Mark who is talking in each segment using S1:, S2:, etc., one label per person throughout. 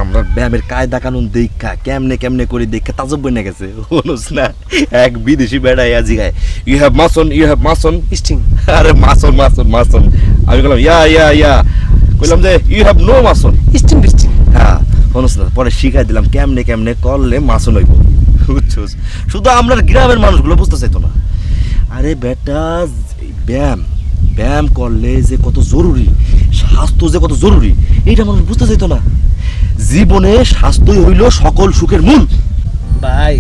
S1: আমরা ব্যায়ামের কায়দা কানুন দেখা কেমনে কেমনে করে দেখা তাজব বনে গেছে হনুস না এক বিদেশি বেড়াই আজি গায় ইউ হ্যাভ মাসন
S2: স্টিং
S1: আরে মাসন মাসন মাসন আমি বললাম ইয়া কইলাম যে you have no mason
S2: sting sting.
S1: হ্যাঁ হনুস না পরে শিখাই দিলাম কেমনে কেমনে করলে মাসন হইব বুঝছস শুধু আমরা গ্রামের মানুষগুলো বুঝতে চাইতো না আরে বেটা ব্যায়াম ব্যায়াম করলে যে কত জরুরি স্বাস্থ্য যে কত জরুরি এইটা মানুষ বুঝতে চাইতো না জীবনে স্বাস্থ্যই হইল সকল সুখের মূল
S2: ভাই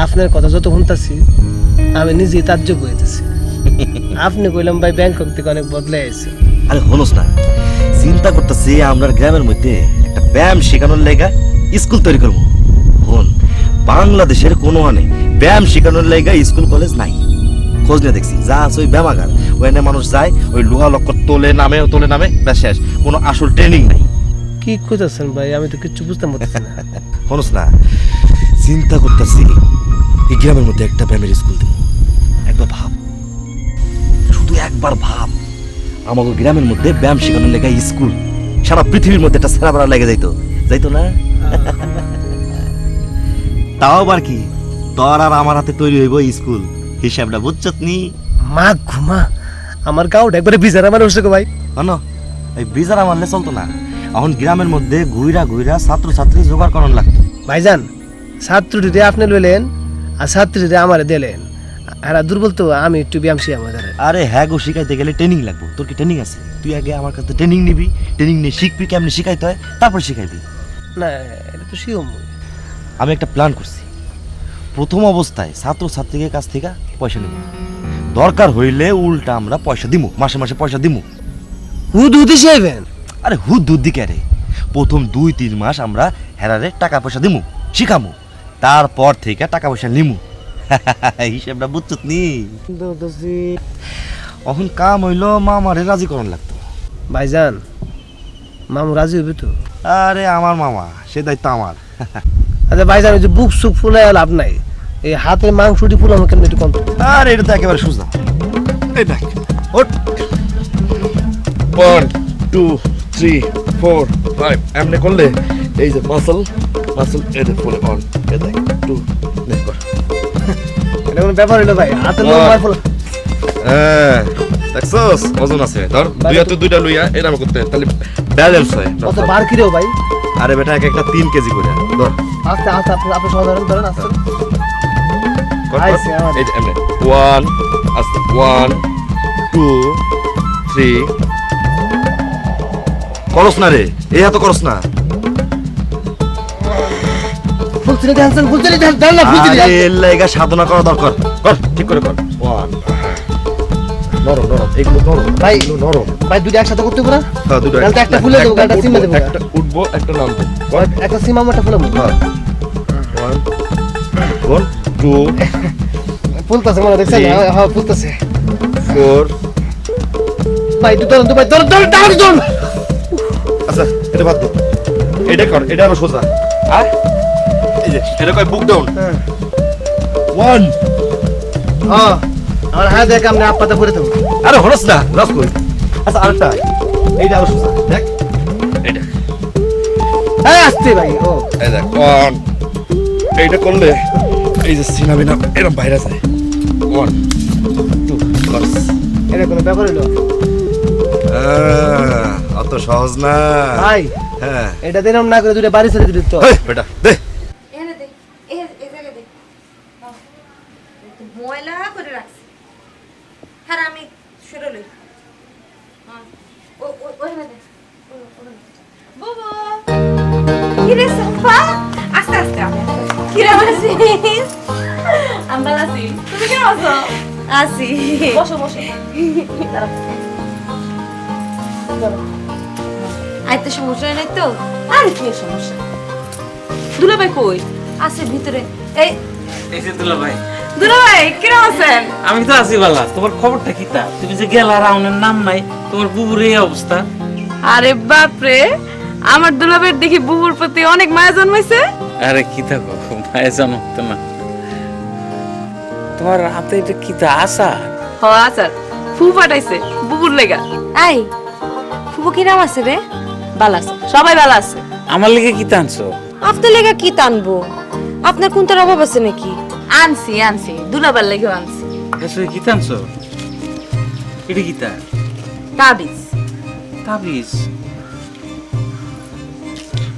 S2: আপনার কথা যত শুনতাছি আমি নিজেই তাজ্জব হইতেছি। আপনি কইলাম ভাই ব্যাংকক থেকে অনেক বদলে আছে।
S1: আরে হনুস না চিন্তা করতেছি আমরা গ্রামের মধ্যে একটা ব্যায়াম শেখানোর লেগা স্কুল তৈরি করবো হন বাংলাদেশের কোনো আনে ব্যায়াম শেখানোর লেগা স্কুল কলেজ নাই খোঁজ নিয়ে দেখছি যা আছে ওই ব্যায়ামাগার ওখানে মানুষ যায় ওই লোহা লক্কর তোলে নামে ব্যাস শেষ কোনো আসল ট্রেনিং নাই
S2: কি খুঁজতেছেন ভাই আমি তো কিচ্ছু বুঝতে পারতেছি না।
S1: হনুস না চিন্তা করতেছি এই গ্রামের মধ্যে একটা ব্যায়ামের স্কুল দেব একবার ভাব শুধু একবার ভাব আমাদের গ্রামের মধ্যে ব্যায়াম শেখানোর লেগে স্কুল সারা পৃথিবীর মধ্যে একটা সেরা বেড়া লেগে যাইতো না তাও আবার কি তোর আর আমার হাতে তৈরি হইব স্কুল হিসাবটা বুঝছত নি
S2: মা ঘুমা আমার গাউট একবারে বিজারা মানে হচ্ছে গো ভাই।
S1: হনো এই বিজারা মানলে চলতো না এখন গ্রামের মধ্যে ঘুইরা ছাত্রছাত্রী জোগাড় করার লাগতো
S2: ভাইজান ছাত্রটিতে আপনি লইলেন আর ছাত্রীতে আমারে দিলেন আর দুর্বল তো আমি একটু ব্যায়াম শিখাম আমাদের।
S1: আরে হ্যাঁ গো শিখাইতে গেলে ট্রেনিং লাগবে তোর কি ট্রেনিং আছে তুই আগে আমার কাছে ট্রেনিং নিবি ট্রেনিং নিয়ে শিখবি কেমনে শিখাইতে হয় তারপর শিখাইবি
S2: না এটা তো শিখম
S1: আমি একটা প্ল্যান করছি প্রথম অবস্থায় ছাত্রছাত্রীদের কাছ থেকে পয়সা নেব দরকার হইলে উল্টা আমরা পয়সা দিমু মাসে মাসে পয়সা দিমু
S2: হুদি শিখাইবেন।
S1: আরে হুদ দিকে রে প্রথম 2-3 মাস আমরা হেরারে টাকা পয়সা দিমু শিখামু তারপর থেকে টাকা পয়সা নিমু হিসাবটা বুঝছত নি এখন কাম হইলো মামারে রাজি করন লাগতো
S2: ভাইজান মামু রাজি হইবে তো?
S1: আরে আমার মামা সে দায়িত্ব আমার
S2: আচ্ছা ভাইজান ওই যে বুক সুক ফুলে লাভ নাই এই হাতের মাংসটি ফুলানো কেমন একটু কম।
S1: আরে এটা তো একেবারে সোজা এই দেখ ওঠ 1 2 3 4 5 এমনি করলে এই যে মাসল এটা ফুলে অন এই দেখ 2 নে কর
S2: এটা কোনো ব্যাপার হইলো ভাই হাতের মাংস ফুলা
S1: হ্যাঁ দেখছস ওজন আছে ধর দুই হাতে দুইটা লইয়া এরকম করতে তাহলে ব্যালেন্স হয়
S2: কত বার কিরেও ভাই?
S1: আরে বেটা এক একটা 3 কেজি করে ধর
S2: আস্তে আস্তে আপনি সাধারণ ধরেন আস্তে
S1: কর
S2: আইছে আমার।
S1: এই যে এমনি 1 আস্তে 1 2 3 করস না রে এই হাতে করস না
S2: ফুলছিরে ধ্যানছেন ফুলছিরে ধ্যান না ফুলছিরে
S1: আরে এর লাগা সাধনা করা দরকার কর ঠিক করে কর 1 নরম এগুলো নরম
S2: ভাই
S1: এগুলো নরম
S2: ভাই দুটো একসাথে করতে পারা?
S1: হ্যাঁ দুটো
S2: তাহলে তো একটা ফুলে দেবো একটা সিমে দেবো
S1: একটা উঠবো একটা নামবো কর
S2: একটা সিম আমারটা ফুলাবো।
S1: হ্যাঁ 1 2
S2: ফুলতাছে মনে দেখছেন হ্যাঁ ফুলতাছে
S1: 4
S2: ভাই তুই ধরুন তো ভাই ধরুন ধরুন
S1: আচ্ছা এটা বাদ দে এটা কর এটা আরো সোজা আর এই যে এটা কয় বুক ডাউন 1
S2: হ্যাঁ আমার হাত দেখ আমরা আপাতত করে দেবো।
S1: আরে হরস না রাস কই আচ্ছা আরেকটা এইটা আরো সোজা দেখ এটা
S2: হ্যাঁ আসতে ভাই ও
S1: এই দেখ 1 এইটা করলে এই যে সিনা বিনা এরকম বাইরে যায় 1 2 করস
S2: এটা কোনো ব্যাপার হইলো
S1: অত সহজ না
S2: ভাই
S1: হ্যাঁ
S2: এটা দিলাম না করে দুটো বাড়ি ছেড়ে দিত তো
S1: এই বেটা দে
S3: এনে দে এ জায়গা দে ময়লা করে রাখছি হ্যাঁ আমি শুরু লই ওখানে দে বাবা কিরে সাফা আস্তে আস্তে কিরে আছিস
S4: আমরা আছি তুমি কেমন আছো?
S3: আসি
S4: বসো বসো
S3: আইতে সমস্যা নাই তো
S4: আরে কি সমস্যা দুলাভাই কই
S3: আছে ভিতরে এই
S5: এই যে দুলা ভাই
S4: দুলাভাই কেমন আছেন?
S5: আমি তো আছি বালা তোমার খবরটা কি তা তুমি যে গেলা রাউনের নাম নাই তোমার বুবুর এই অবস্থা
S4: আরে বাপরে আমার দুলাভাইয়ের দেখি বুবুর প্রতি অনেক মায়া জন্মাইছে।
S5: আরে কি থাকো মায়ে জানো তো না তোমার হাতে এটা কি তা আসা
S4: হ আচ্ছা ফু পাঠাইছে বুবুর লেগা।
S3: এই ফুবু কি নাম আছে রে
S4: ভালো আছে সবাই ভালো আছে
S5: আমার লিগে কি টানছো?
S3: আপনার লেগা কি টানবো? আপনার কোনটার অভাব আছে নাকি?
S4: আনছি দুলাবার লেগেও আনছি
S5: আসলে কি টানছো? এটা কি তা?
S4: তাবিজ।
S5: তাবিজ?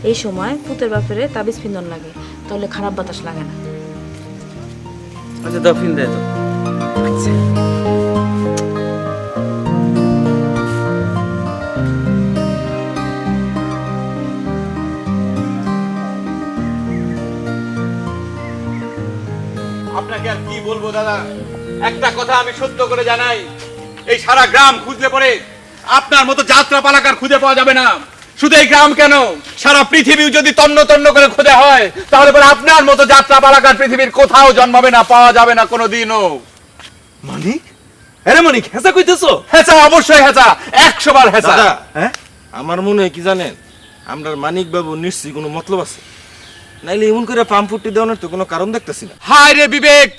S4: এই সময় পুতের বাপেরে তাবিজ পিন্দন লাগে, তাহলে খারাপ বাতাস লাগে না।
S5: আচ্ছা দাও, ফিন দেয় তো।
S6: আপনাকে আর কি বলবো দাদা, একটা কথা আমি সত্য করে জানাই, এই সারা গ্রাম খুঁজলে পরে আপনার মতো যাত্রা পালাকার খুঁজে পাওয়া যাবে না। শুধু এই গ্রাম কেন, সারা পৃথিবী যদি তন্ন তন্ন করে খোঁজা হয়, তাহলে পরে আপনার মতো যাত্রা পালাকার পৃথিবীর কোথাও জন্মাবে না, পাওয়া যাবে না কোনোদিনও।
S1: মানিক, আরে মানিক, হেসা কইতেছো?
S6: হেঁচা, অবশ্যই হেঁচা, 100 বার হেঁচা।
S7: দাদা,
S1: হ্যাঁ,
S7: আমার মনে হয় কি জানেন, আমরা মানিক বাবু নিশ্চয়ই কোনো মতলব আছে, নাইলে এমন করে পাম্প ফুটি দেওয়ানোর তো কোনো কারণ দেখতেছি না।
S6: হায় রে বিবেক,